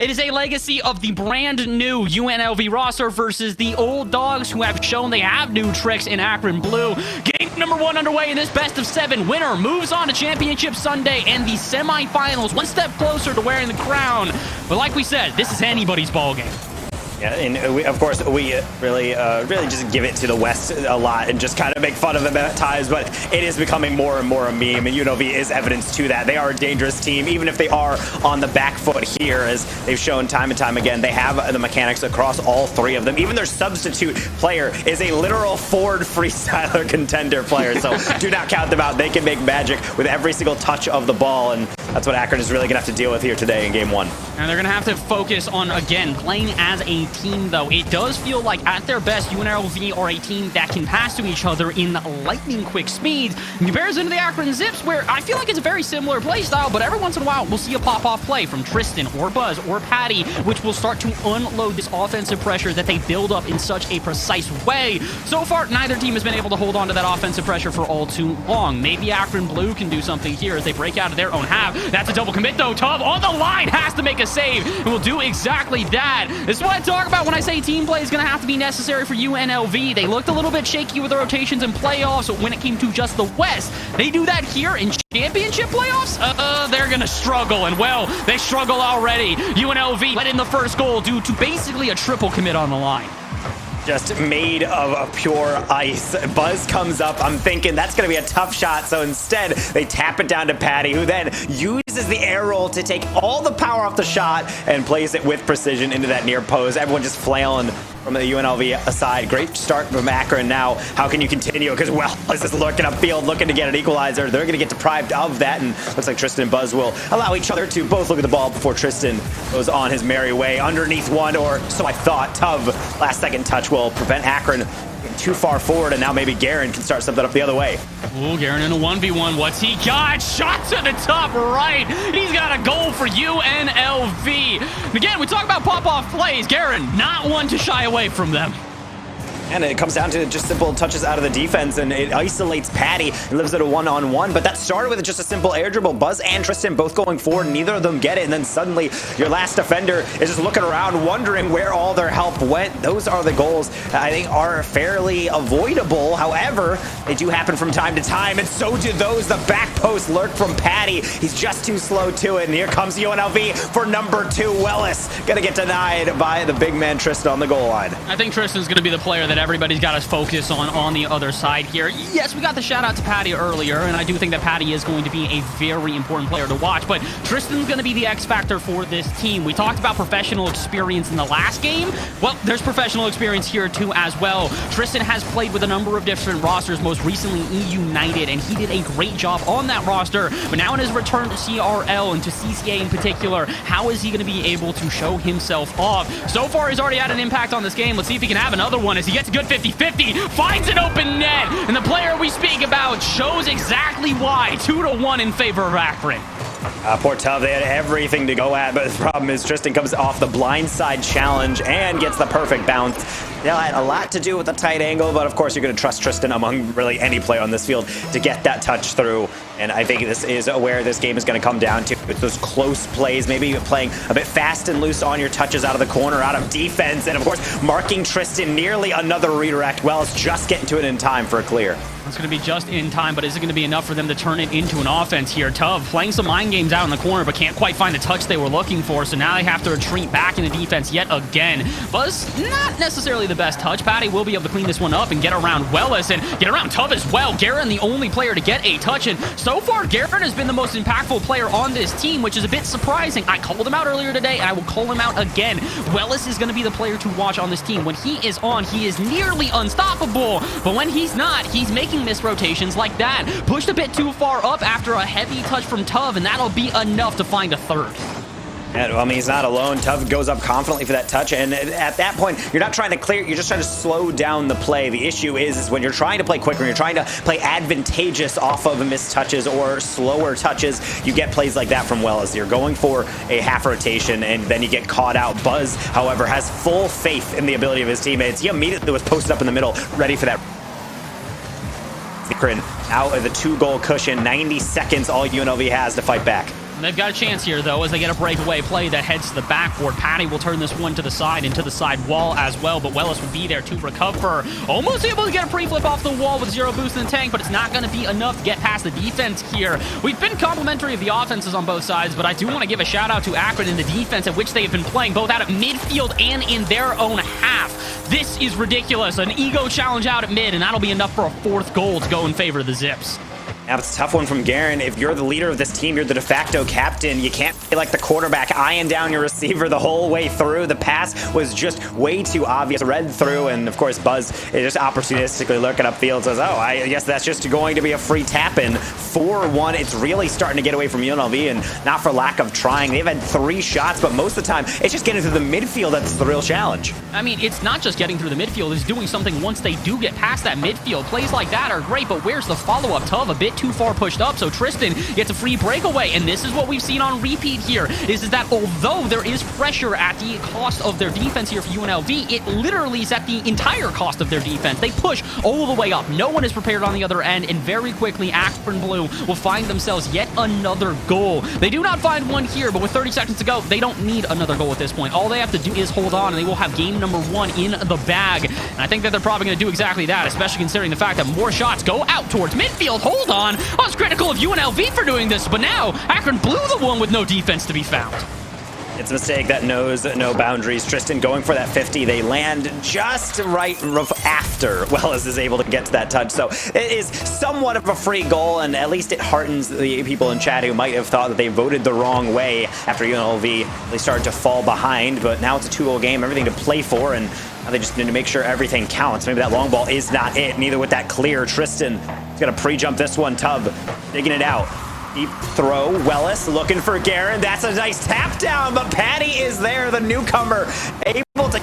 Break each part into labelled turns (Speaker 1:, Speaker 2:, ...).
Speaker 1: It is a legacy of the brand new UNLV roster versus the old dogs who have shown they have new tricks in AKRON Blue. Game number 1 underway in this best of 7. Winner moves on to Championship Sunday and the semifinals, one step closer to wearing the crown. But like we said, this is anybody's ball game.
Speaker 2: Yeah, and of course, we really just give it to the West a lot and just kind of make fun of them at times, but it is becoming more and more a meme, and UNLV is evidence to that. They are a dangerous team, even if they are on the back foot here, as they've shown time and time again. They have the mechanics across all 3 of them. Even their substitute player is a literal Ford freestyler contender player, so do not count them out. They can make magic with every single touch of the ball, and that's what AKRON is really going to have to deal with here today in Game 1.
Speaker 1: And they're going to have to focus on, again, playing as a team, though. It does feel like, at their best, UNLV are a team that can pass to each other in lightning-quick speeds. In comparison to the AKRON Zips, where I feel like it's a very similar play style, but every once in a while, we'll see a pop-off play from Tristan or Buzz or Patty, which will start to unload this offensive pressure that they build up in such a precise way. So far, neither team has been able to hold on to that offensive pressure for all too long. Maybe AKRON Blue can do something here as they break out of their own half. That's a double commit, though. Tuv on the line has to make a save, and will do exactly that. This is what I talk about when I say team play is going to have to be necessary for UNLV. They looked a little bit shaky with the rotations in playoffs when it came to just the West. They do that here in championship playoffs? They're going to struggle, and well, they struggle already. UNLV let in the first goal due to basically a triple commit on the line.
Speaker 2: Just made of pure ice. Buzz comes up. I'm thinking that's going to be a tough shot. So instead, they tap it down to Patty, who then uses the air roll to take all the power off the shot and plays it with precision into that near post. Everyone just flailing from the UNLV aside. Great start from AKRON. Now, how can you continue? Because, well, this is looking upfield, looking to get an equalizer. They're going to get deprived of that, and looks like Tristan and Buzz will allow each other to both look at the ball before Tristan goes on his merry way underneath one, or so I thought. Tuv, last second touch will prevent AKRON getting too far forward, and now maybe Garen can start something up the other way.
Speaker 1: Ooh, Garen in a 1v1. What's he got? Shot to the top right. He's got a goal for UNLV. Again, we talk about pop-off plays. Garen, not one to shy away from them.
Speaker 2: And it comes down to just simple touches out of the defense, and it isolates Patty and lives at a one-on-one. But that started with just a simple air dribble. Buzz and Tristan both going forward, and neither of them get it. And then suddenly, your last defender is just looking around, wondering where all their help went. Those are the goals that I think are fairly avoidable. However, they do happen from time to time, and so do those. The back post lurk from Patty. He's just too slow to it. And here comes UNLV for number 2. Wellis gonna get denied by the big man Tristan on the goal line.
Speaker 1: I think Tristan's gonna be the player that everybody's got to focus on the other side here. Yes, we got the shout out to Patty earlier, and I do think that Patty is going to be a very important player to watch, but Tristan's going to be the X factor for this team. We talked about professional experience in the last game. Well, there's professional experience here too as well. Tristan has played with a number of different rosters, most recently United, and he did a great job on that roster. But now in his return to CRL and to CCA in particular, how is he going to be able to show himself off? So far, he's already had an impact on this game. Let's see if he can have another one as he gets a good 50-50, finds an open net, and the player we speak about shows exactly why. 2-1 in favor of AKRON.
Speaker 2: Poor Tuv, they had everything to go at, but the problem is Tristan comes off the blindside challenge and gets the perfect bounce. That had a lot to do with the tight angle, but of course you're going to trust Tristan among really any player on this field to get that touch through. And I think this is where this game is going to come down to. It's those close plays, maybe playing a bit fast and loose on your touches out of the corner, out of defense, and of course marking Tristan nearly another redirect. Well, it's just getting to it in time for a clear.
Speaker 1: It's going to be just in time, but is it going to be enough for them to turn it into an offense here? Tuv playing some mind games out in the corner, but can't quite find the touch they were looking for, so now they have to retreat back into defense yet again. Buzz, not necessarily the best touch. Patty will be able to clean this one up and get around Wellis and get around Tuv as well. Garen, the only player to get a touch, and so far, Garen has been the most impactful player on this team, which is a bit surprising. I called him out earlier today, and I will call him out again. Wellis is going to be the player to watch on this team. When he is on, he is nearly unstoppable, but when he's not, he's making missed rotations like that. Pushed a bit too far up after a heavy touch from Tuv, and that'll be enough to find a third.
Speaker 2: And, I mean, he's not alone. Tuv goes up confidently for that touch, and at that point, you're not trying to clear, you're just trying to slow down the play. The issue is when you're trying to play quicker, you're trying to play advantageous off of missed touches or slower touches, you get plays like that from Wellis. You're going for a half rotation, and then you get caught out. Buzz, however, has full faith in the ability of his teammates. He immediately was posted up in the middle, ready for that. Out of the 2-goal cushion, 90 seconds, all UNLV has to fight back.
Speaker 1: They've got a chance here, though, as they get a breakaway play that heads to the backboard. Patty will turn this one to the side and to the side wall as well, but Wellis will be there to recover. Almost able to get a pre-flip off the wall with 0 boost in the tank, but it's not going to be enough to get past the defense here. We've been complimentary of the offenses on both sides, but I do want to give a shout-out to AKRON in the defense at which they have been playing, both out at midfield and in their own half. This is ridiculous. An ego challenge out at mid, and that'll be enough for a 4th goal to go in favor of the Zips.
Speaker 2: Now, it's a tough one from Garen. If you're the leader of this team, you're the de facto captain. You can't be like the quarterback eyeing down your receiver the whole way through. The pass was just way too obvious. Read through, and of course, Buzz is just opportunistically looking upfield. Says, oh, I guess that's just going to be a free tap-in. 4-1. It's really starting to get away from UNLV, and not for lack of trying. They've had 3 shots, but most of the time, it's just getting through the midfield that's the real challenge.
Speaker 1: I mean, it's not just getting through the midfield. It's doing something once they do get past that midfield. Plays like that are great, but where's the follow-up? Tov a bit too far pushed up, so Tristan gets a free breakaway, and this is what we've seen on repeat here, is that although there is pressure at the cost of their defense here for UNLV, it literally is at the entire cost of their defense. They push all the way up. No one is prepared on the other end, and very quickly, AKRON Blue will find themselves yet another goal. They do not find one here, but with 30 seconds to go, they don't need another goal at this point. All they have to do is hold on, and they will have game number 1 in the bag. And I think that they're probably going to do exactly that, especially considering the fact that more shots go out towards midfield. Hold on. I was critical of UNLV for doing this, but now AKRON blew the one with no defense to be found.
Speaker 2: It's a mistake that knows no boundaries. Tristan going for that 50. They land just right after Wellis is able to get to that touch. So it is somewhat of a free goal, and at least it heartens the people in chat who might have thought that they voted the wrong way after UNLV. They started to fall behind, but now it's a 2-goal game, everything to play for, and now they just need to make sure everything counts. Maybe that long ball is not it, neither with that clear. Tristan is going to pre-jump this one. Tub digging it out. Deep throw, Wellis looking for Garen. That's a nice tap down, but Patty is there, the newcomer, able to,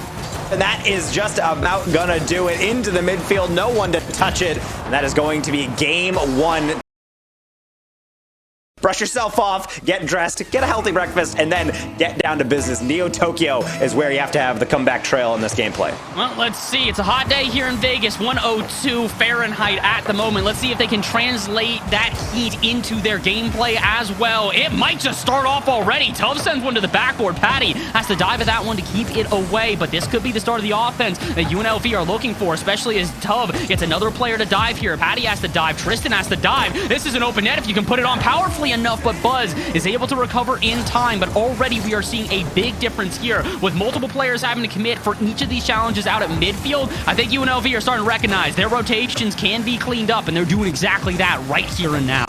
Speaker 2: and that is just about gonna do it into the midfield. No one to touch it, and that is going to be game 1. Brush yourself off, get dressed, get a healthy breakfast, and then get down to business. Neo Tokyo is where you have to have the comeback trail in this gameplay.
Speaker 1: Well, let's see. It's a hot day here in Vegas, 102 Fahrenheit at the moment. Let's see if they can translate that heat into their gameplay as well. It might just start off already. Tuv sends one to the backboard. Patty has to dive at that one to keep it away, but this could be the start of the offense that UNLV are looking for, especially as Tuv gets another player to dive here. Patty has to dive. Tristan has to dive. This is an open net if you can put it on powerfully enough, but Buzz is able to recover in time. But already we are seeing a big difference here with multiple players having to commit for each of these challenges out at midfield. I think UNLV are starting to recognize their rotations can be cleaned up, and they're doing exactly that right here and now.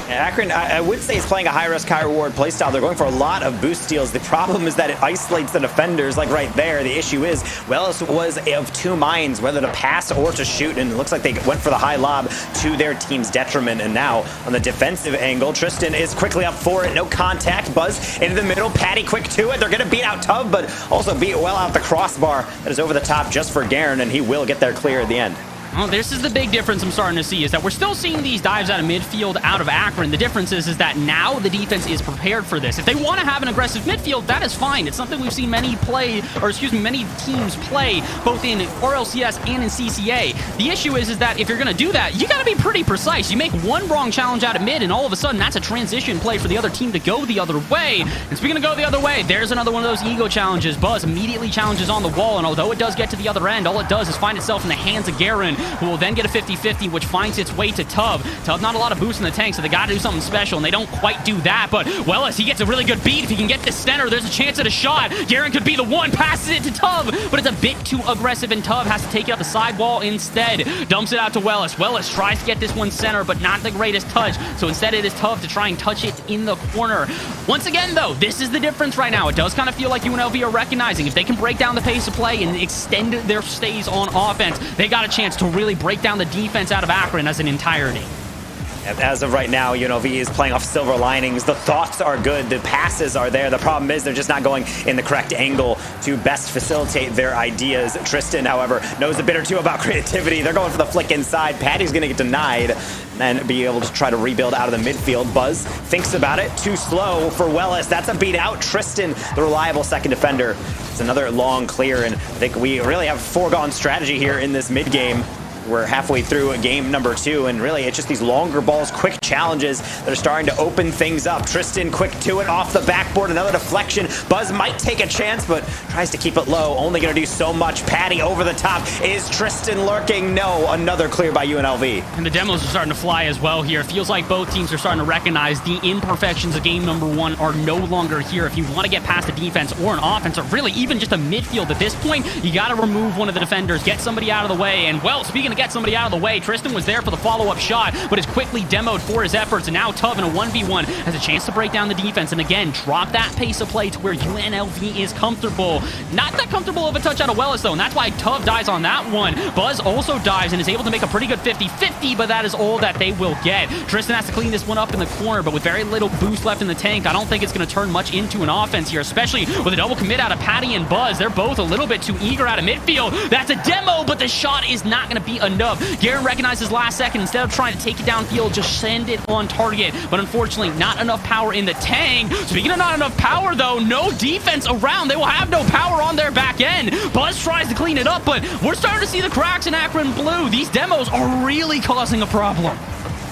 Speaker 2: AKRON, I would say, is playing a high-risk, high-reward playstyle. They're going for a lot of boost steals. The problem is that it isolates the defenders, like right there. The issue is, Wellis was of 2 minds, whether to pass or to shoot, and it looks like they went for the high lob to their team's detriment. And now, on the defensive angle, Tristan is quickly up for it. No contact. Buzz into the middle. Patty quick to it. They're going to beat out Tub, but also beat well out the crossbar. That is over the top just for Garen, and he will get there clear at the end.
Speaker 1: Well, this is the big difference I'm starting to see, is that we're still seeing these dives out of midfield out of AKRON. The difference is that now the defense is prepared for this. If they want to have an aggressive midfield, that is fine. It's something we've seen many teams play, both in RLCS and in CCA. The issue is that if you're going to do that, you got to be pretty precise. You make one wrong challenge out of mid, and all of a sudden, that's a transition play for the other team to go the other way. And speaking of go the other way, there's another one of those ego challenges. Buzz immediately challenges on the wall, and although it does get to the other end, all it does is find itself in the hands of Garen, who will then get a 50-50, which finds its way to Tub. Tub, not a lot of boost in the tank, so they got to do something special, and they don't quite do that. But Wellis, he gets a really good beat. If he can get the center, there's a chance at a shot. Garen could be the one, passes it to Tub, but it's a bit too aggressive, and Tub has to take it up the sidewall instead. Dumps it out to Wellis. Wellis tries to get this one center, but not the greatest touch, so instead it is Tub to try and touch it in the corner. Once again, though, this is the difference right now. It does kind of feel like UNLV are recognizing if they can break down the pace of play and extend their stays on offense, they got a chance to really break down the defense out of AKRON as an entirety.
Speaker 2: As of right now, UNLV is playing off silver linings. The thoughts are good. The passes are there. The problem is they're just not going in the correct angle to best facilitate their ideas. Tristan, however, knows a bit or two about creativity. They're going for the flick inside. Patty's going to get denied and be able to try to rebuild out of the midfield. Buzz thinks about it. Too slow for Wellis. That's a beat out. Tristan, the reliable second defender. It's another long clear, and I think we really have a foregone strategy here in this mid game. we're halfway through game number 2, and really it's just these longer balls, quick challenges that are starting to open things up. Tristan quick to it off the backboard, another deflection. Buzz might take a chance, but tries to keep it low. Only going to do so much. Patty over the top. Is Tristan lurking? No. Another clear by UNLV.
Speaker 1: And the demos are starting to fly as well here. It feels like both teams are starting to recognize the imperfections of game number 1 are no longer here. If you want to get past a defense or an offense, or really even just a midfield at this point, you got to remove one of the defenders, get somebody out of the way. And well, speaking of get somebody out of the way, Tristan was there for the follow-up shot, but is quickly demoed for his efforts. And now Tuv in a 1v1 has a chance to break down the defense and again drop that pace of play to where UNLV is comfortable. Not that comfortable of a touch out of Wellis though, and that's why Tuv dies on that one. Buzz also dives and is able to make a pretty good 50-50, but that is all that they will get. Tristan has to clean this one up in the corner, but with very little boost left in the tank, I don't think it's going to turn much into an offense here, especially with a double commit out of Patty and Buzz. They're both a little bit too eager out of midfield. That's a demo, but the shot is not going to be enough. Garen recognizes last second. Instead of trying to take it downfield, just send it on target. But unfortunately, not enough power in the tank. Speaking of not enough power, though, no defense around. They will have no power on their back end. Buzz tries to clean it up, but we're starting to see the cracks in AKRON Blue. These demos are really causing a problem.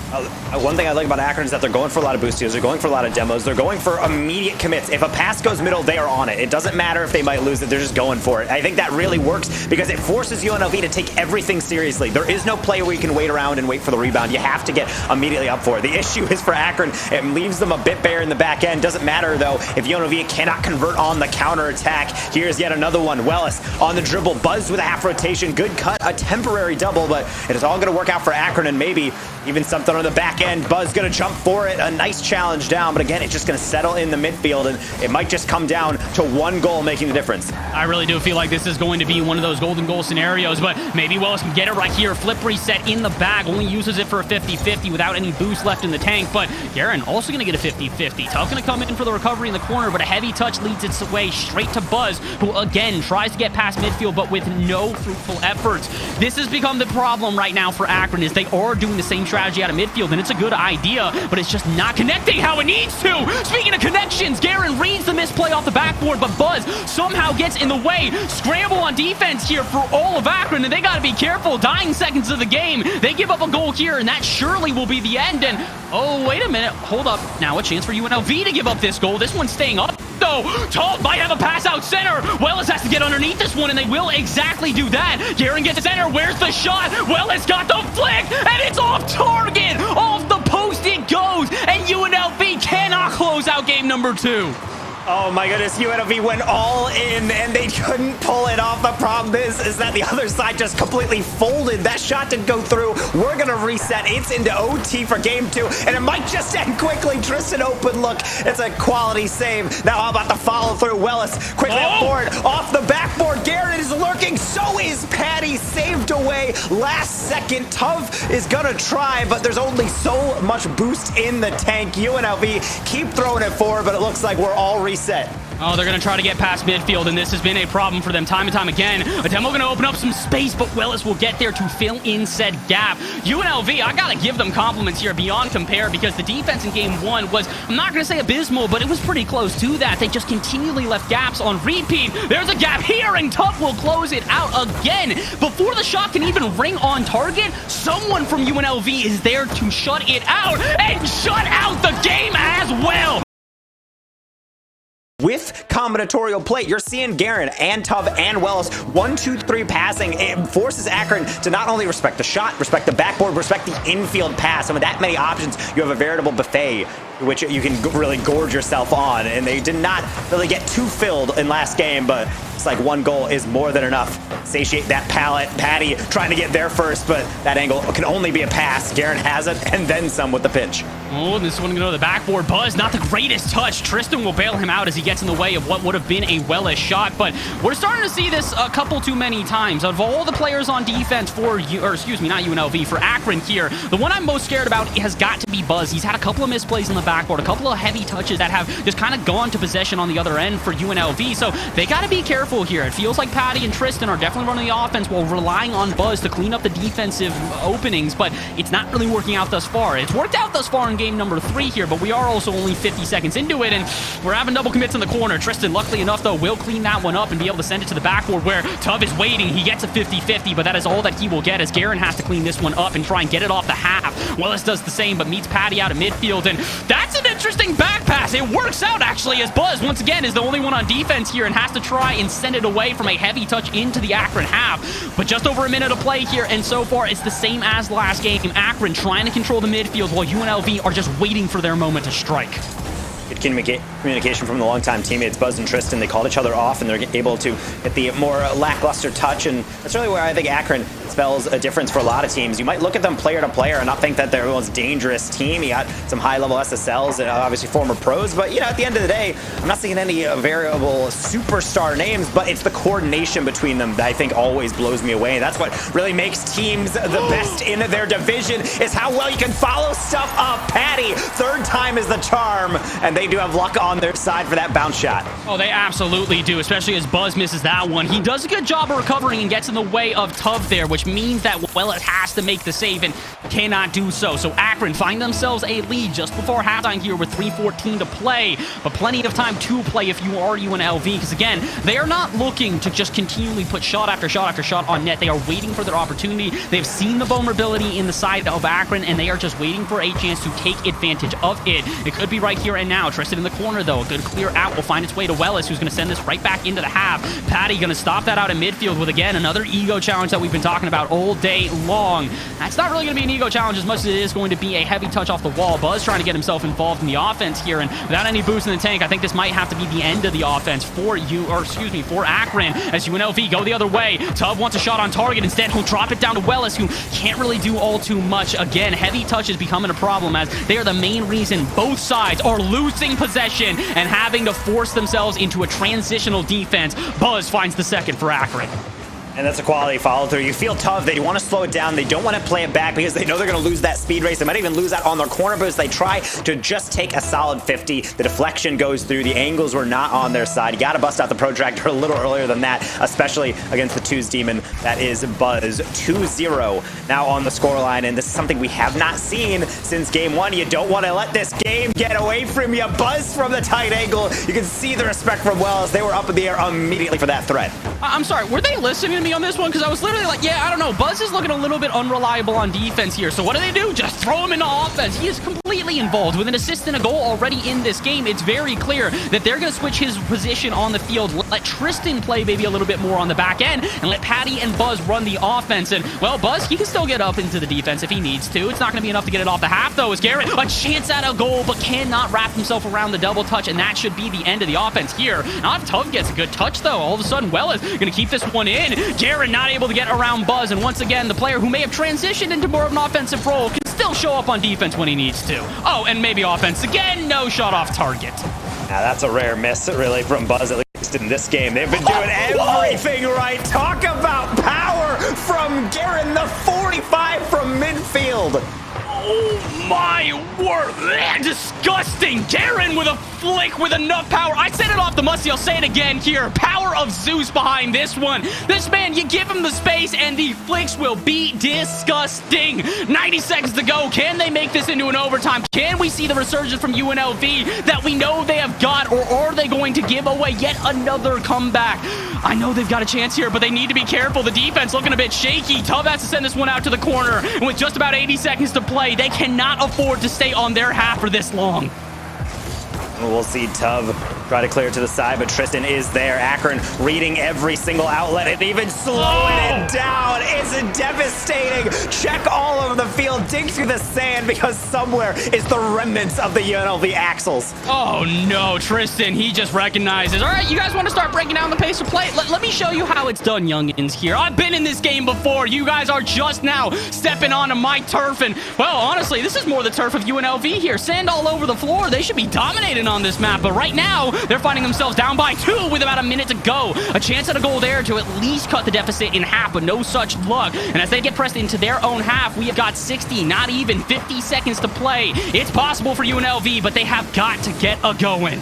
Speaker 2: One thing I like about AKRON is that they're going for a lot of boosties, they're going for a lot of demos, they're going for immediate commits. If a pass goes middle, they are on it. It doesn't matter if they might lose it, they're just going for it. I think that really works because it forces UNLV to take everything seriously. There is no play where you can wait around and wait for the rebound. You have to get immediately up for it. The issue is for AKRON, it leaves them a bit bare in the back end. Doesn't matter though if UNLV cannot convert on the counter attack. Here's yet another one. Wellis on the dribble, Buzz with a half rotation, good cut, a temporary double, but it is all going to work out for AKRON and maybe even something on the back end. Buzz gonna jump for it, a nice challenge down, but again, it's just gonna settle in the midfield, and it might just come down to one goal making the difference.
Speaker 1: I really do feel like this is going to be one of those golden goal scenarios, but maybe Wellis can get it right here. Flip reset in the bag, only uses it for a 50-50 without any boost left in the tank, but Garen also gonna get a 50-50. Tuv gonna come in for the recovery in the corner, but a heavy touch leads its way straight to Buzz, who again tries to get past midfield, but with no fruitful efforts. This has become the problem right now for AKRON, is they are doing the same strategy out of midfield, and it's a good idea, but it's just not connecting how it needs to. Speaking of connections, Garen reads the misplay off the backboard, but Buzz somehow gets in the way. Scramble on defense here for all of AKRON, and they got to be careful. Dying seconds of the game, they give up a goal here, and that surely will be the end. And oh, wait a minute, hold up. Now a chance for UNLV to give up this goal. This one's staying up though. Tuv might have a pass out center. Wellis has to get underneath this one, and they will exactly do that. Garen gets center. Where's the shot? Wellis got the flick, and it's off target. Off the post it goes, and UNLV cannot close out game number 2.
Speaker 2: Oh my goodness, UNLV went all in and they couldn't pull it off. The problem is that the other side just completely folded. That shot didn't go through. We're gonna reset. It's into OT for game 2, and it might just end quickly. Tristan open look. It's a quality save. Now how about the follow through? Wellis quickly up forward, off the backboard. Garrett is lurking. So is Patty, saved away last second. Tuv is gonna try, but there's only so much boost in the tank. UNLV keep throwing it forward, but it looks like we're all reset.
Speaker 1: Oh, they're going to try to get past midfield, and this has been a problem for them time and time again. A demo going to open up some space, but Wellis will get there to fill in said gap. UNLV, I got to give them compliments here beyond compare, because the defense in game 1 was, I'm not going to say abysmal, but it was pretty close to that. They just continually left gaps on repeat. There's a gap here, and Tuv will close it out again. Before the shot can even ring on target, someone from UNLV is there to shut it out, and shut out the game as well.
Speaker 2: With combinatorial play, you're seeing Garen and Tuv and Wellis 1-2-3 passing. It forces AKRON to not only respect the shot, respect the backboard, respect the infield pass. And with that many options, you have a veritable buffet which you can really gorge yourself on. And they did not really get too filled in last game, but it's like one goal is more than enough. Satiate that palate. Patty trying to get there first, but that angle can only be a pass. Garen has it, and then some with the pitch.
Speaker 1: Oh, this one going to go to the backboard. Buzz, not the greatest touch. Tristan will bail him out as he gets in the way of what would have been a Wellis shot, but we're starting to see this a couple too many times. Of all the players on defense for, not UNLV, for AKRON here, the one I'm most scared about has got to be Buzz. He's had a couple of misplays in the backboard, a couple of heavy touches that have just kind of gone to possession on the other end for UNLV, so they got to be careful here. It feels like Patty and Tristan are definitely running the offense while relying on Buzz to clean up the defensive openings, but it's not really working out thus far. It's worked out thus far in game number 3 here, but we are also only 50 seconds into it, and we're having double commits in the corner. Tristan, luckily enough, though, will clean that one up and be able to send it to the backboard where Tub is waiting. He gets a 50-50, but that is all that he will get as Garen has to clean this one up and try and get it off the half. Willis does the same, but meets Patty out at midfield, and that's an interesting back pass. It works out, actually, as Buzz, once again, is the only one on defense here and has to try and send it away from a heavy touch into the AKRON half. But just over a minute of play here, and so far, it's the same as last game. AKRON trying to control the midfield while UNLV are just waiting for their moment to strike.
Speaker 2: Good communication from the longtime teammates, Buzz and Tristan. They called each other off, and they're able to get the more lackluster touch, and that's really where I think AKRON spells a difference for a lot of teams. You might look at them player to player and not think that they're the most dangerous team. You got some high-level SSLs and obviously former pros, but you know, at the end of the day, I'm not seeing any variable superstar names, but it's the coordination between them that I think always blows me away. That's what really makes teams the best in their division, is how well you can follow stuff up. Patty, third time is the charm, and they do have luck on their side for that bounce shot.
Speaker 1: Oh, they absolutely do, especially as Buzz misses that one. He does a good job of recovering and gets in the way of Tub there, which means that Willis has to make the save and cannot do so. So AKRON find themselves a lead just before halftime here with 3:14 to play, but plenty of time to play if you are UNLV, because again, they are not looking to just continually put shot after shot after shot on net. They are waiting for their opportunity. They've seen the vulnerability in the side of AKRON, and they are just waiting for a chance to take advantage of it. It could be right here and now. Tristan in the corner, though. A good clear out will find its way to Wellis, who's going to send this right back into the half. Patty going to stop that out in midfield with, again, another ego challenge that we've been talking about all day long. That's not really going to be an ego challenge as much as it is going to be a heavy touch off the wall. Buzz trying to get himself involved in the offense here, and without any boost in the tank, I think this might have to be the end of the offense for AKRON, as UNLV go the other way. Tub wants a shot on target. Instead, he'll drop it down to Wellis, who can't really do all too much. Again, heavy touch is becoming a problem as they are the main reason both sides are losing possession and having to force themselves into a transitional defense. Buzz finds the second for AKRON.
Speaker 2: And that's a quality follow-through. You feel tough. They want to slow it down. They don't want to play it back because they know they're going to lose that speed race. They might even lose that on their corner boost. They try to just take a solid 50. The deflection goes through. The angles were not on their side. You got to bust out the protractor a little earlier than that, especially against the twos demon. That is Buzz. 2-0 now on the scoreline, and this is something we have not seen since game 1. You don't want to let this game get away from you. Buzz from the tight angle. You can see the respect from Wells. They were up in the air immediately for that threat.
Speaker 1: I'm sorry, were they listening to me on this one? Because I was literally like, yeah, I don't know. Buzz is looking a little bit unreliable on defense here. So what do? Just throw him into offense. He is completely involved with an assist and a goal already in this game. It's very clear that they're going to switch his position on the field. Let Tristan play maybe a little bit more on the back end and let Patty and Buzz run the offense. And, well, Buzz, he can still get up into the defense if he needs to. It's not going to be enough to get it off the half, though, as Garrett, a chance at a goal, but cannot wrap himself around the double touch, and that should be the end of the offense here. Now, if Tug gets a good touch, though, all of a sudden, Well is going to keep this one in. Garrett not able to get around Buzz, and once again, the player who may have transitioned into more of an offensive role can still show up on defense when he needs to. Oh, and maybe offense again, no shot off target.
Speaker 2: Now that's a rare miss, really, from Buzz, at least in this game. They've been doing everything right. Talk about power from Garen, the 45 from midfield.
Speaker 1: Oh my word, disgusting. Garen with a flick with enough power. I said it off the musty, I'll say it again here. Power of Zeus behind this one. This man, you give him the space and the flicks will be disgusting. 90 seconds to go. Can they make this into an overtime? Can we see the resurgence from UNLV that we know they have got, or are they going to give away yet another comeback? I know they've got a chance here, but they need to be careful. The defense looking a bit shaky. Tub has to send this one out to the corner, and with just about 80 seconds to play, they cannot afford to stay on their half for this long.
Speaker 2: We'll see Tub try to clear it to the side, but Tristan is there. AKRON reading every single outlet and even slowing it down. It's devastating. Check all over the field. Dig through the sand because somewhere is the remnants of the UNLV axles.
Speaker 1: Oh no, Tristan, he just recognizes. All right, you guys want to start breaking down the pace of play? Let me show you how it's done, youngins here. I've been in this game before. You guys are just now stepping onto my turf, and well, honestly, this is more the turf of UNLV here. Sand all over the floor. They should be dominating on this map, but right now they're finding themselves down by 2 with about a minute to go. A chance at a goal there to at least cut the deficit in half, but no such luck. And as they get pressed into their own half, we have got 60, not even 50 seconds to play. It's possible for UNLV, but they have got to get a going.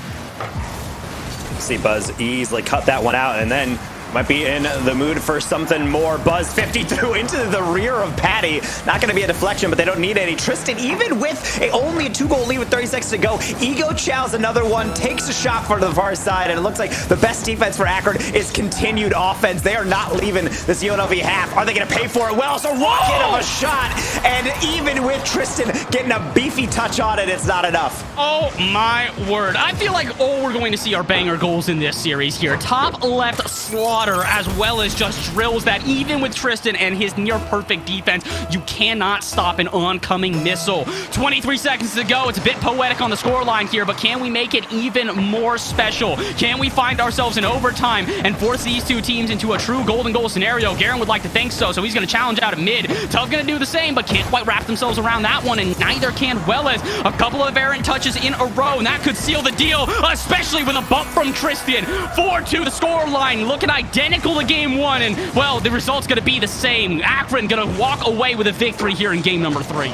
Speaker 2: See Buzz easily cut that one out, and then Might be in the mood for something more. Buzz 50 through into the rear of Patty. Not going to be a deflection, but they don't need any. Tristan, even with only a 2-goal lead with 30 seconds to go, Ego chows another one, takes a shot for the far side, and it looks like the best defense for AKRON is continued offense. They are not leaving this UNLV half. Are they going to pay for it? Well, so rocket of a shot, and even with Tristan getting a beefy touch on it, it's not enough.
Speaker 1: Oh my word. I feel like all we're going to see are banger goals in this series here. Top left slaughter, as well as just drills that even with Tristan and his near perfect defense, you cannot stop an oncoming missile. 23 seconds to go. It's a bit poetic on the scoreline here, but can we make it even more special? Can we find ourselves in overtime and force these two teams into a true golden goal scenario? Garen would like to think so he's going to challenge out at mid. Tough going to do the same, but can't quite wrap themselves around that one, and neither can Wellis. A couple of errant touches in a row, and that could seal the deal, especially with a bump from Tristan. 4-2 the scoreline, looking identical to game one, and well, the result's going to be the same. AKRON going to walk away with a victory here in game number 3.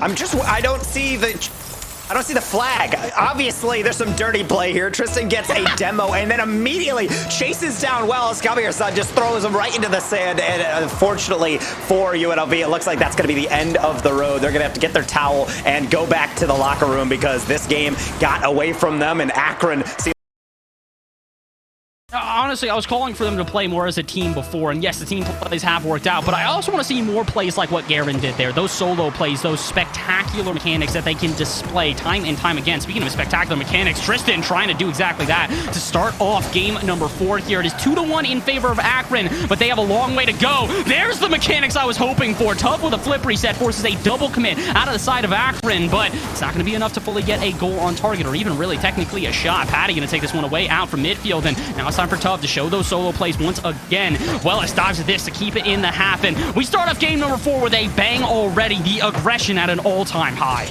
Speaker 2: I don't see the flag. Obviously, there's some dirty play here. Tristan gets a demo and then immediately chases down Wells. Son just throws him right into the sand. And unfortunately for UNLV, it looks like that's going to be the end of the road. They're going to have to get their towel and go back to the locker room because this game got away from them, and AKRON seems.
Speaker 1: Honestly, I was calling for them to play more as a team before, and yes, the team plays have worked out, but I also want to see more plays like what Garen did there. Those solo plays, those spectacular mechanics that they can display time and time again. Speaking of spectacular mechanics, Tristan trying to do exactly that to start off game number 4 here. It is 2-1 in favor of AKRON, but they have a long way to go. There's the mechanics I was hoping for. Tough with a flip reset forces a double commit out of the side of AKRON, but it's not going to be enough to fully get a goal on target or even really technically a shot. Patty going to take this one away out from midfield, and now it's time for Tough to show those solo plays once again. Wellis dives at this to keep it in the half, and we start off game number 4 with a bang already. The aggression at an all-time high.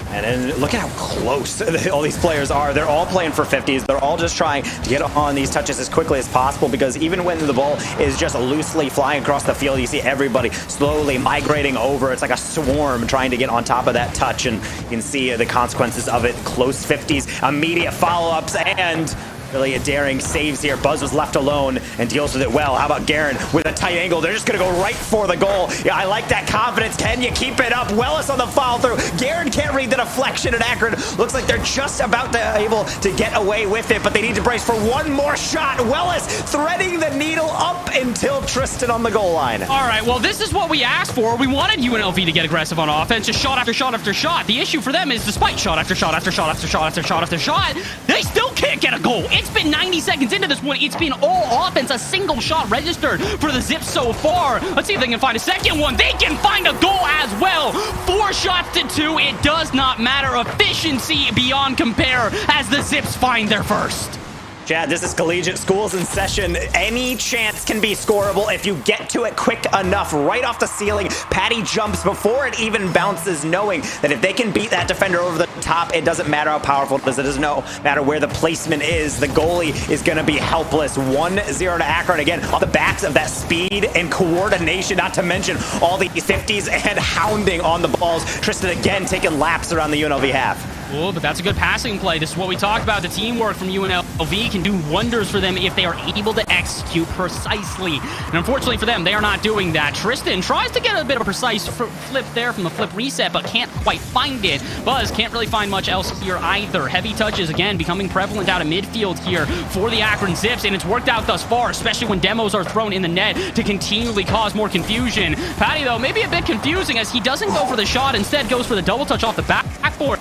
Speaker 2: And then look at how close all these players are. They're all playing for 50s. They're all just trying to get on these touches as quickly as possible, because even when the ball is just loosely flying across the field, you see everybody slowly migrating over. It's like a swarm trying to get on top of that touch, and you can see the consequences of it. Close 50s, immediate follow-ups, and really a daring saves here. Buzz was left alone and deals with it well. How about Garen with a tight angle? They're just going to go right for the goal. Yeah, I like that confidence. Can you keep it up? Wellis on the follow through. Garen can't read the deflection, and AKRON looks like they're just about to able to get away with it, but they need to brace for one more shot. Wellis threading the needle up until Tristan on the goal line.
Speaker 1: All right, well, this is what we asked for. We wanted UNLV to get aggressive on offense, just shot after shot after shot. The issue for them is despite shot after shot after shot after shot after shot after shot, they still can't get a goal. It's been 90 seconds into this one. It's been all offense. A single shot registered for the Zips so far. Let's see if they can find a second one. They can find a goal as well. 4 shots to 2. It does not matter. Efficiency beyond compare as the Zips find their first.
Speaker 2: Chad, this is collegiate schools in session. Any chance can be scoreable if you get to it quick enough. Right off the ceiling, Patty jumps before it even bounces, knowing that if they can beat that defender over the top, it doesn't matter how powerful it is. It doesn't matter where the placement is. The goalie is going to be helpless. 1-0 to AKRON again on the backs of that speed and coordination, not to mention all the 50s and hounding on the balls. Tristan again taking laps around the UNLV half.
Speaker 1: Oh, but that's a good passing play. This is what we talked about. The teamwork from UNLV can do wonders for them if they are able to execute precisely. And unfortunately for them, they are not doing that. Tristan tries to get a bit of a precise flip there from the flip reset, but can't quite find it. Buzz can't really find much else here either. Heavy touches, again, becoming prevalent out of midfield here for the AKRON Zips, and it's worked out thus far, especially when demos are thrown in the net to continually cause more confusion. Patty, though, maybe a bit confusing as he doesn't go for the shot, instead goes for the double touch off the backboard.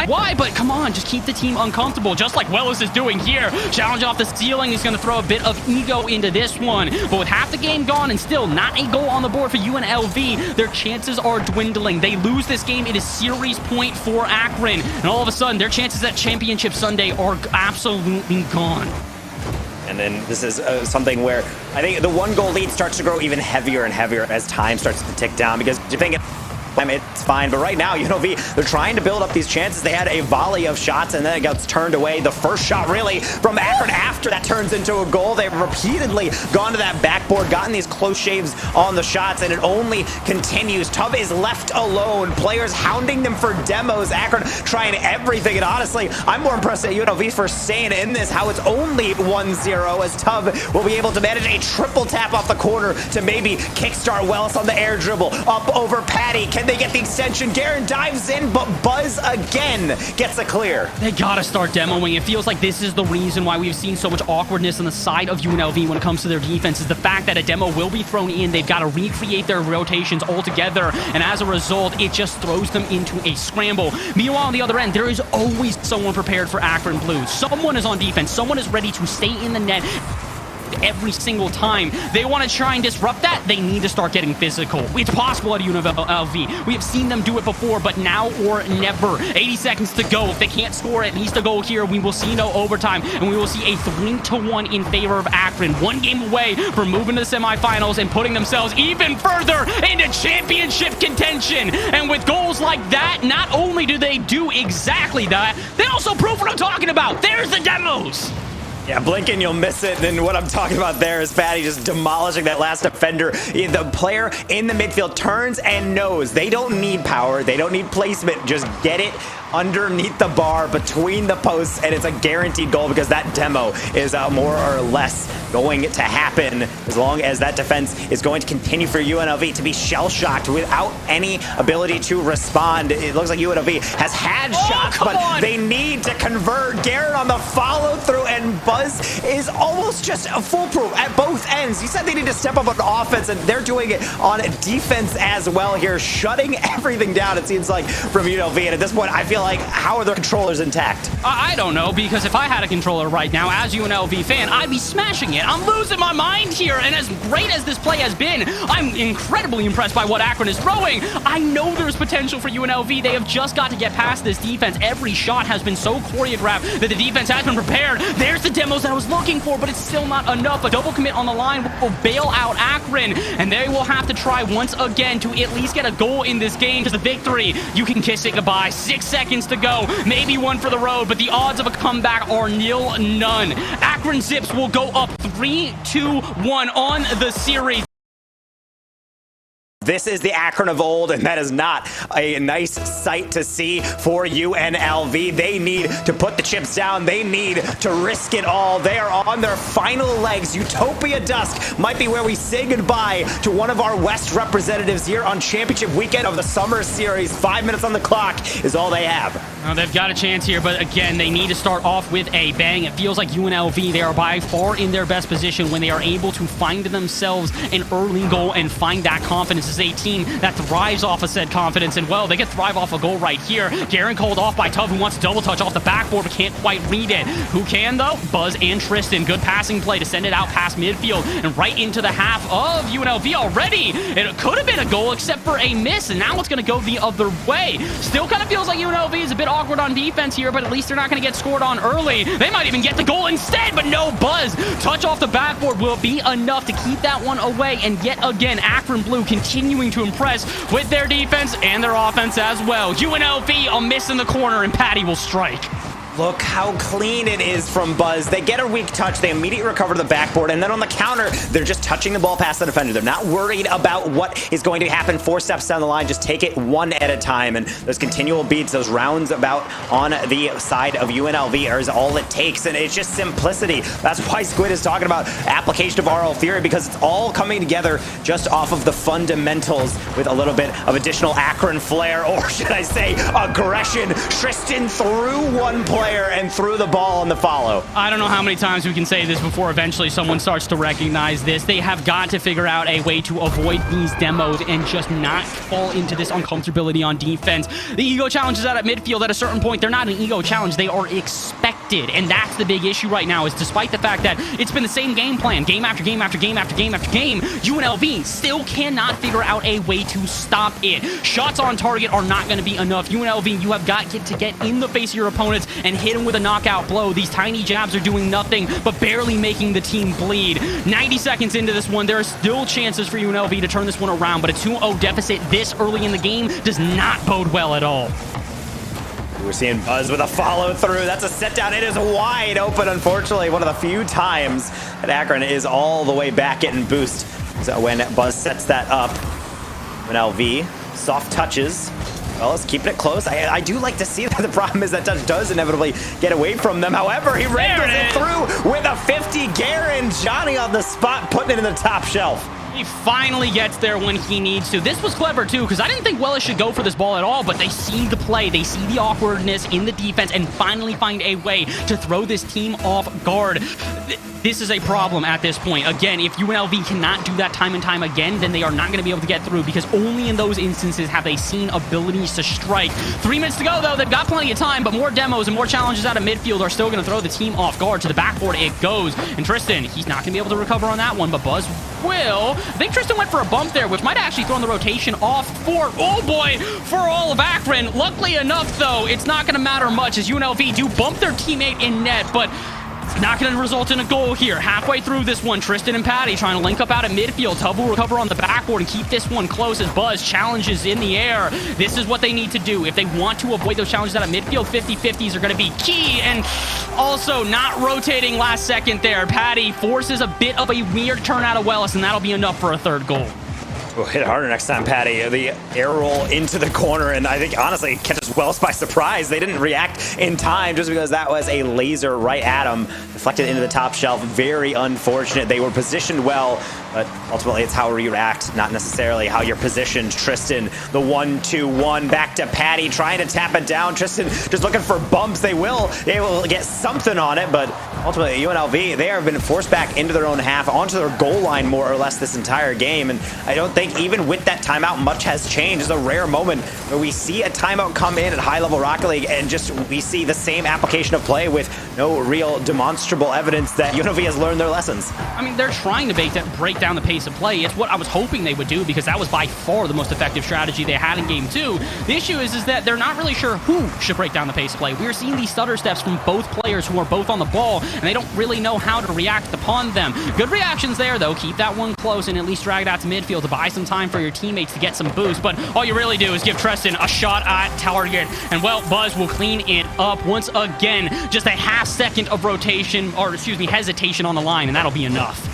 Speaker 1: Why? But come on, just keep the team uncomfortable, just like Wellis is doing here. Challenge off the ceiling. He's going to throw a bit of ego into this one. But with half the game gone and still not a goal on the board for UNLV, their chances are dwindling. They lose this game, it is series point for AKRON. And all of a sudden, their chances at Championship Sunday are absolutely gone.
Speaker 2: And then this is something where I think the 1-goal lead starts to grow even heavier and heavier as time starts to tick down, because you're thinking I mean, it's fine. But right now, UNLV, they're trying to build up these chances. They had a volley of shots, and then it gets turned away. The first shot, really, from AKRON after that turns into a goal. They've repeatedly gone to that backboard, gotten these close shaves on the shots, and it only continues. Tub is left alone. Players hounding them for demos. AKRON trying everything, and honestly, I'm more impressed at UNLV for staying in this, how it's only 1-0, as Tub will be able to manage a triple tap off the corner to maybe kickstart Wells on the air dribble. Up over Patty. Can they get the extension? Garen dives in, but Buzz again gets a clear.
Speaker 1: They gotta start demoing. It feels like this is the reason why we've seen so much awkwardness on the side of UNLV when it comes to their defense, is the fact that a demo will be thrown in. They've got to recreate their rotations altogether, and as a result, it just throws them into a scramble. Meanwhile, on the other end, there is always someone prepared for AKRON Blue. Someone is on defense. Someone is ready to stay in the net every single time. They want to try and disrupt that. They need to start getting physical. It's possible at UNLV. We have seen them do it before, but now or never. 80 seconds to go. If they can't score at least a goal here, we will see no overtime, and we will see a 3-1 in favor of AKRON. One game away from moving to the semifinals and putting themselves even further into championship contention. And with goals like that, not only do they do exactly that, they also prove what I'm talking about. There's the demos.
Speaker 2: Yeah, blink and you'll miss it. And what I'm talking about there is Fatty just demolishing that last defender. The player in the midfield turns and knows they don't need power. They don't need placement. Just get it underneath the bar, between the posts, and it's a guaranteed goal because that demo is more or less going to happen as long as that defense is going to continue for UNLV to be shell-shocked without any ability to respond. It looks like UNLV has had shots, but they need to convert. Garrett on the follow-through, and Buzz is almost just foolproof at both ends. You said they need to step up on offense, and they're doing it on defense as well here, shutting everything down, it seems like, from UNLV. And at this point, I feel like, how are their controllers intact?
Speaker 1: I don't know, because if I had a controller right now as UNLV fan, I'd be smashing it. I'm losing my mind here, and as great as this play has been, I'm incredibly impressed by what AKRON is throwing. I know there's potential for UNLV. They have just got to get past this defense. Every shot has been so choreographed that the defense has been prepared. There's the demos that I was looking for, but it's still not enough. A double commit on the line will bail out AKRON, and they will have to try once again to at least get a goal in this game. Because the victory, you can kiss it goodbye. 6 seconds to go, maybe one for the road, but the odds of a comeback are nil-none. AKRON Zips will go up 3-2-1 on the series.
Speaker 2: This is the AKRON of old, and that is not a nice sight to see for UNLV. They need to put the chips down. They need to risk it all. They are on their final legs. Utopia Dusk might be where we say goodbye to one of our West representatives here on championship weekend of the summer series. 5 minutes on the clock is all they have.
Speaker 1: Well, they've got a chance here, but again, they need to start off with a bang. It feels like UNLV, they are by far in their best position when they are able to find themselves an early goal and find that confidence. This is a team that thrives off of said confidence, and well, they can thrive off a goal right here. Garen called off by Tub, who wants to double touch off the backboard but can't quite read it. Who can though? Buzz and Tristan. Good passing play to send it out past midfield and right into the half of UNLV already. It could have been a goal except for a miss, and now it's going to go the other way. Still kind of feels like UNLV is a bit awkward on defense here, but at least they're not going to get scored on early. They might even get the goal instead, but no. Buzz touch off the backboard will be enough to keep that one away, and yet again, AKRON Blue continuing to impress with their defense and their offense as well. UNLV a miss in the corner, and Patty will strike.
Speaker 2: Look how clean it is from Buzz. They get a weak touch, they immediately recover the backboard, and then on the counter, they're just touching the ball past the defender. They're not worried about what is going to happen 4 steps down the line. Just take it one at a time, and those continual beats, those rounds about on the side of UNLV is all it takes, and it's just simplicity. That's why Squid is talking about application of RL theory, because it's all coming together just off of the fundamentals with a little bit of additional AKRON flair, or should I say aggression. Tristan threw one player and threw the ball on the follow.
Speaker 1: I don't know how many times we can say this before eventually someone starts to recognize this. They have got to figure out a way to avoid these demos and just not fall into this uncomfortability on defense. The ego challenges out at midfield at a certain point, they're not an ego challenge. They are expected adapted, and that's the big issue right now, is despite the fact that it's been the same game plan, game after game after game after game after game, UNLV still cannot figure out a way to stop it. Shots on target are not going to be enough. UNLV, you have got to get in the face of your opponents and hit them with a knockout blow. These tiny jabs are doing nothing but barely making the team bleed. 90 seconds into this one, there are still chances for UNLV to turn this one around, but a 2-0 deficit this early in the game does not bode well at all.
Speaker 2: We're seeing Buzz with a follow through. That's a set down. It is wide open, unfortunately. One of the few times that AKRON is all the way back getting boost. So when Buzz sets that up, UNLV, soft touches. Well, it's keeping it close. I do like to see that. The problem is that touch does inevitably get away from them. However, he renders it through with a 50. Garen, Johnny on the spot, putting it in the top shelf.
Speaker 1: He finally gets there when he needs to. This was clever, too, because I didn't think Wellis should go for this ball at all, but they see the play. They see the awkwardness in the defense and finally find a way to throw this team off guard. This is a problem at this point. Again, if UNLV cannot do that time and time again, then they are not going to be able to get through, because only in those instances have they seen abilities to strike. 3 minutes to go, though. They've got plenty of time, but more demos and more challenges out of midfield are still going to throw the team off guard. To the backboard it goes. And Tristan, he's not going to be able to recover on that one, but Buzz will. I think Tristan went for a bump there, which might have actually thrown the rotation off for, oh boy, for all of AKRON. Luckily enough, though, it's not going to matter much as UNLV do bump their teammate in net, but it's not going to result in a goal here. Halfway through this one, Tristan and Patty trying to link up out of midfield. Tub will recover on the backboard and keep this one close as Buzz challenges in the air. This is what they need to do. If they want to avoid those challenges out of midfield, 50-50s are going to be key. And also not rotating last second there. Patty forces a bit of a weird turn out of Wellis, and that'll be enough for a third goal.
Speaker 2: We'll hit it harder next time, Patty. The air roll into the corner, and I think, honestly, it catches Wells by surprise. They didn't react in time just because that was a laser right at him. Deflected into the top shelf. Very unfortunate. They were positioned well, but ultimately it's how you react, not necessarily how you're positioned. Tristan, the 1-2-1, back to Patty, trying to tap it down. Tristan just looking for bumps. They will get something on it, but ultimately UNLV, they have been forced back into their own half, onto their goal line more or less this entire game, and I don't think even with that timeout much has changed. It's a rare moment where we see a timeout come in at high-level Rocket League and just we see the same application of play with no real demonstrable evidence that UNLV has learned their lessons.
Speaker 1: I mean, they're trying to break down the pace of play. It's what I was hoping they would do, because that was by far the most effective strategy they had in Game 2. The issue is that they're not really sure who should break down the pace of play. We're seeing these stutter steps from both players who are both on the ball, and they don't really know how to react upon them. Good reactions there, though. Keep that one close and at least drag it out to midfield to buy some time for your teammates to get some boost, but all you really do is give Tristan a shot at target, and well, Buzz will clean it up once again. Just a half second of rotation, or excuse me, hesitation on the line, and that'll be enough.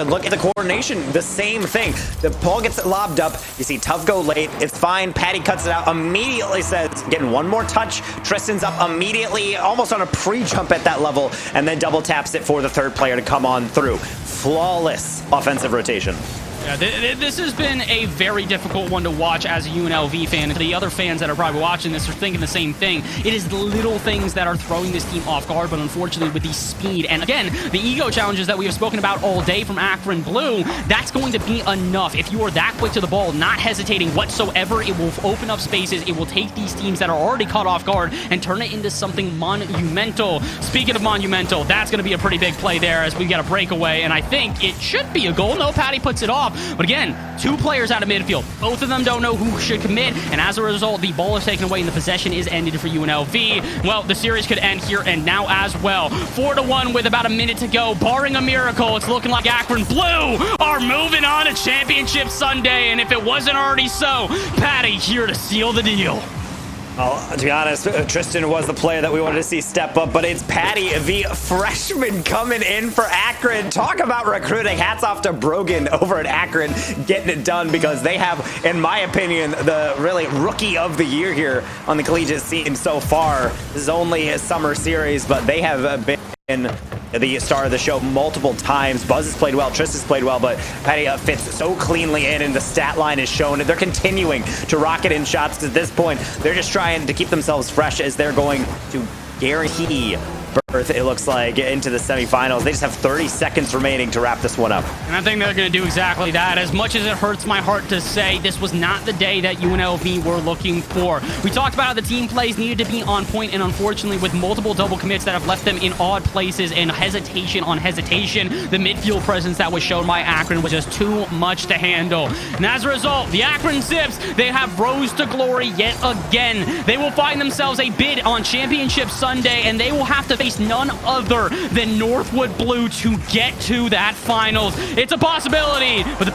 Speaker 2: Look at the coordination, the same thing. The ball gets it lobbed up. You see Tough go late. It's fine. Patty cuts it out. Immediately says, getting one more touch. Tristan's up immediately, almost on a pre-jump at that level, and then double taps it for the third player to come on through. Flawless offensive rotation.
Speaker 1: Yeah, this has been a very difficult one to watch as a UNLV fan. And the other fans that are probably watching this are thinking the same thing. It is the little things that are throwing this team off guard, but unfortunately with the speed. And again, the ego challenges that we have spoken about all day from AKRON Blue, that's going to be enough. If you are that quick to the ball, not hesitating whatsoever, it will open up spaces. It will take these teams that are already caught off guard and turn it into something monumental. Speaking of monumental, that's going to be a pretty big play there as we get a breakaway. And I think it should be a goal. No, Patty puts it off. But again, two players out of midfield. Both of them don't know who should commit, and as a result, the ball is taken away and the possession is ended for UNLV. Well, the series could end here and now as well. 4-1 with about a minute to go. Barring a miracle, it's looking like AKRON Blue are moving on to Championship Sunday, and if it wasn't already so, Patty here to seal the deal.
Speaker 2: Well, to be honest, Tristan was the player that we wanted to see step up, but it's Patty, the freshman, coming in for AKRON. Talk about recruiting. Hats off to Brogan over at AKRON getting it done, because they have, in my opinion, the really rookie of the year here on the collegiate scene so far. This is only a summer series, but they have been the star of the show multiple times. Buzz has played well, Tristan's played well, but Patty fits so cleanly in, and the stat line is shown. They're continuing to rocket in shots. At this point, they're just trying to keep themselves fresh as they're going to guarantee it looks like, into the semifinals. They just have 30 seconds remaining to wrap this one up.
Speaker 1: And I think they're going to do exactly that. As much as it hurts my heart to say, this was not the day that UNLV were looking for. We talked about how the team plays needed to be on point, and unfortunately, with multiple double commits that have left them in odd places and hesitation on hesitation, the midfield presence that was shown by AKRON was just too much to handle. And as a result, the AKRON Zips, they have rose to glory yet again. They will find themselves a bid on Championship Sunday, and they will have to face none other than Northwood Blue to get to that finals. It's a possibility, but the